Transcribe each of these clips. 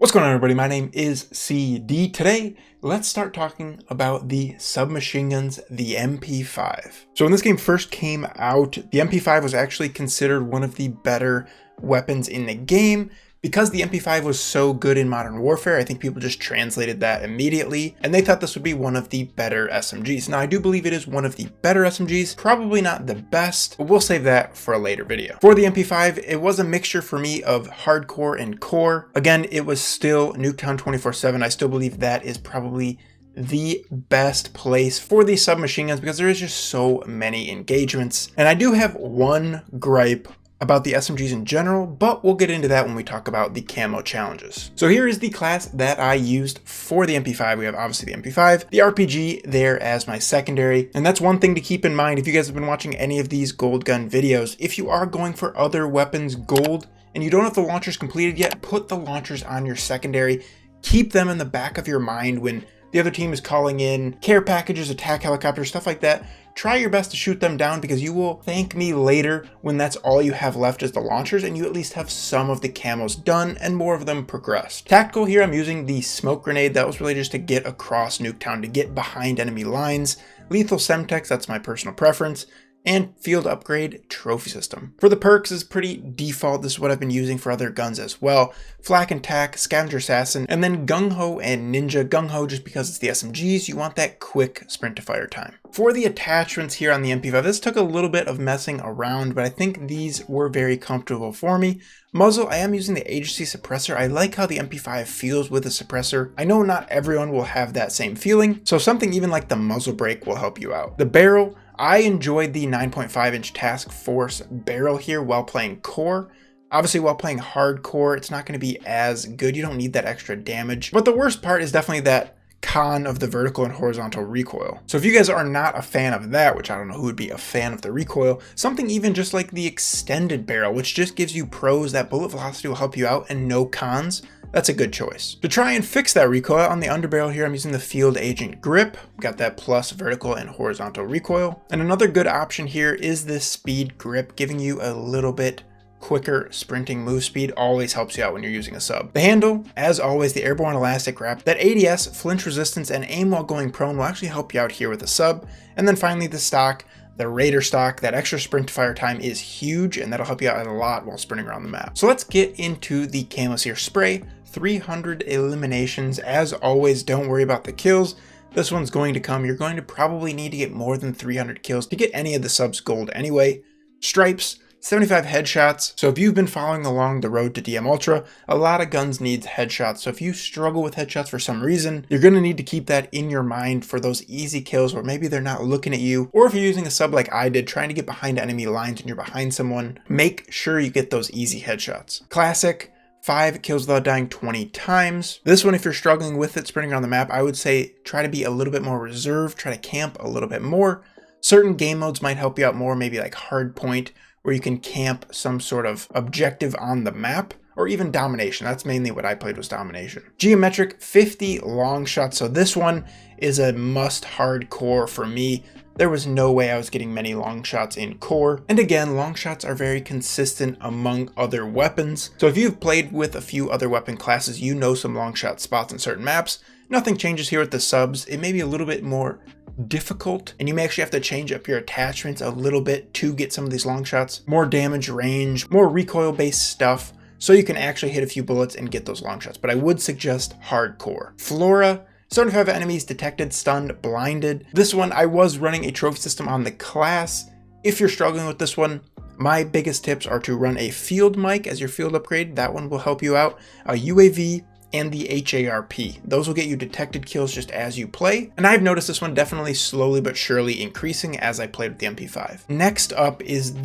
What's going on, everybody? My name is CD. Today, let's start talking about the submachine guns, the MP5. So when this game first came out, the MP5 was actually considered one of the better weapons in the game. Because the MP5 was so good in Modern Warfare, I think people just translated that immediately, and they thought this would be one of the better SMGs. Now, I do believe it is one of the better SMGs, probably not the best, but we'll save that for a later video. For the MP5, it was a mixture for me of hardcore and core. Again, it was still Nuketown 24/7. I still believe that is probably the best place for these submachine guns because there is just so many engagements. And I do have one gripe about the SMGs in general, but we'll get into that when we talk about the camo challenges. So here is the class that I used for the MP5. We have obviously the MP5, the RPG there as my secondary, and that's one thing to keep in mind if you guys have been watching any of these gold gun videos. If you are going for other weapons gold and you don't have the launchers completed yet, put the launchers on your secondary. Keep them in the back of your mind when the other team is calling in care packages, attack helicopters, stuff like that. Try your best to shoot them down because you will thank me later when that's all you have left is the launchers and you at least have some of the camos done and more of them progressed. Tactical here, I'm using the smoke grenade. That was really just to get across Nuketown, to get behind enemy lines. Lethal Semtex, that's my personal preference. And field upgrade trophy system. For the perks is pretty default. This is what I've been using for other guns as well. Flak and Tack, Scavenger Assassin, and then Gung Ho and Ninja. Gung Ho just because it's the SMGs, you want that quick sprint to fire time. For the attachments here on the MP5, this took a little bit of messing around, but I think these were very comfortable for me. Muzzle, I am using the agency suppressor. I like how the MP5 feels with the suppressor. I know not everyone will have that same feeling, so something even like the muzzle brake will help you out. The barrel, I enjoyed the 9.5-inch Task Force barrel here while playing core. Obviously, while playing hardcore, it's not going to be as good. You don't need that extra damage. But the worst part is definitely that con of the vertical and horizontal recoil. So if you guys are not a fan of that, which I don't know who would be a fan of the recoil, something even just like the extended barrel, which just gives you pros, that bullet velocity will help you out and no cons. That's a good choice. To try and fix that recoil on the underbarrel here, I'm using the Field Agent Grip. Got that plus vertical and horizontal recoil. And another good option here is this Speed Grip, giving you a little bit quicker sprinting move speed. Always helps you out when you're using a sub. The handle, as always, the airborne elastic wrap. That ADS, flinch resistance, and aim while going prone will actually help you out here with a sub. And then finally the stock. The Raider stock, that extra sprint to fire time is huge and that'll help you out a lot while sprinting around the map. So let's get into the camos here. Spray, 300 eliminations. As always, don't worry about the kills. This one's going to come. You're going to probably need to get more than 300 kills to get any of the subs gold anyway. Stripes, 75 headshots. So if you've been following along the road to DM Ultra, a lot of guns needs headshots. So if you struggle with headshots for some reason, you're going to need to keep that in your mind for those easy kills where maybe they're not looking at you. Or if you're using a sub like I did, trying to get behind enemy lines and you're behind someone, make sure you get those easy headshots. Classic, 5 kills without dying 20 times. This one, if you're struggling with it, sprinting around the map, I would say try to be a little bit more reserved, try to camp a little bit more. Certain game modes might help you out more, maybe like Hardpoint, where you can camp some sort of objective on the map, or even domination. That's mainly what I played, was domination. Geometric, 50 long shots. So this one is a must hardcore for me. There was no way I was getting many long shots in core. And again, long shots are very consistent among other weapons. So if you've played with a few other weapon classes, you know some long shot spots in certain maps. Nothing changes here with the subs. It may be a little bit more difficult and you may actually have to change up your attachments a little bit to get some of these long shots. More damage range, more recoil based stuff, so you can actually hit a few bullets and get those long shots. But I would suggest hardcore. Flora, 75 enemies detected, stunned, blinded. This one, I was running a trophy system on the class. If you're struggling with this one, my biggest tips are to run a field mic as your field upgrade. That one will help you out. A UAV, and the HARP. Those will get you detected kills just as you play. And I've noticed this one definitely slowly but surely increasing as I played with the MP5. Next up is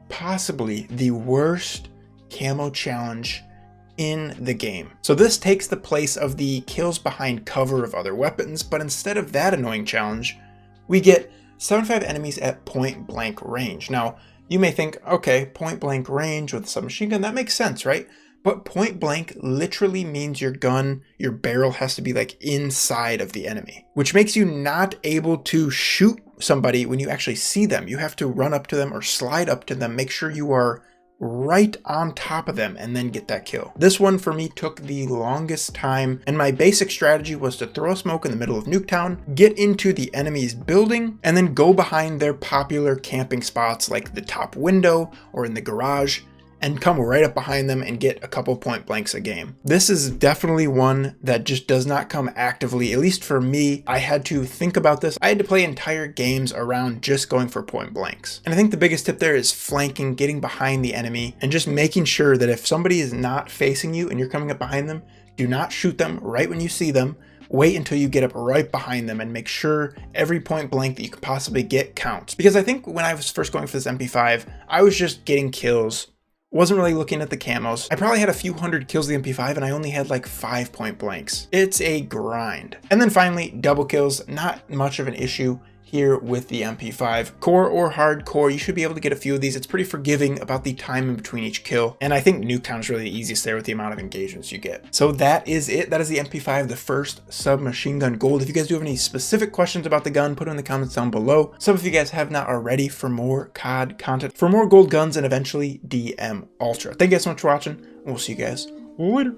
possibly the worst camo challenge in the game. So this takes the place of the kills behind cover of other weapons, but instead of that annoying challenge, we get 75 enemies at point blank range. Now, you may think, okay, point blank range with a submachine gun, that makes sense, right? But point blank literally means your gun, your barrel has to be like inside of the enemy, which makes you not able to shoot somebody when you actually see them. You have to run up to them or slide up to them, make sure you are right on top of them and then get that kill. This one for me took the longest time, and my basic strategy was to throw a smoke in the middle of Nuketown, get into the enemy's building, and then go behind their popular camping spots like the top window or in the garage, and come right up behind them and get a couple point blanks a game. This is definitely one that just does not come actively, at least for me. I had to think about this. I had to play entire games around just going for point blanks. And I think the biggest tip there is flanking, getting behind the enemy, and just making sure that if somebody is not facing you and you're coming up behind them, do not shoot them right when you see them. Wait until you get up right behind them and make sure every point blank that you could possibly get counts. Because I think when I was first going for this MP5, I was just getting kills, wasn't really looking at the camos. I probably had a few hundred kills with the MP5 and I only had like 5 point blanks. It's a grind. And then finally, double kills, not much of an issue here with the MP5. Core or hardcore, you should be able to get a few of these. It's pretty forgiving about the time in between each kill. And I think Nuketown is really the easiest there with the amount of engagements you get. So that is it. That is the MP5, the first submachine gun gold. If you guys do have any specific questions about the gun, put them in the comments down below. Some of you guys have not already for more COD content, for more gold guns, and eventually DM Ultra. Thank you guys so much for watching. We'll see you guys later.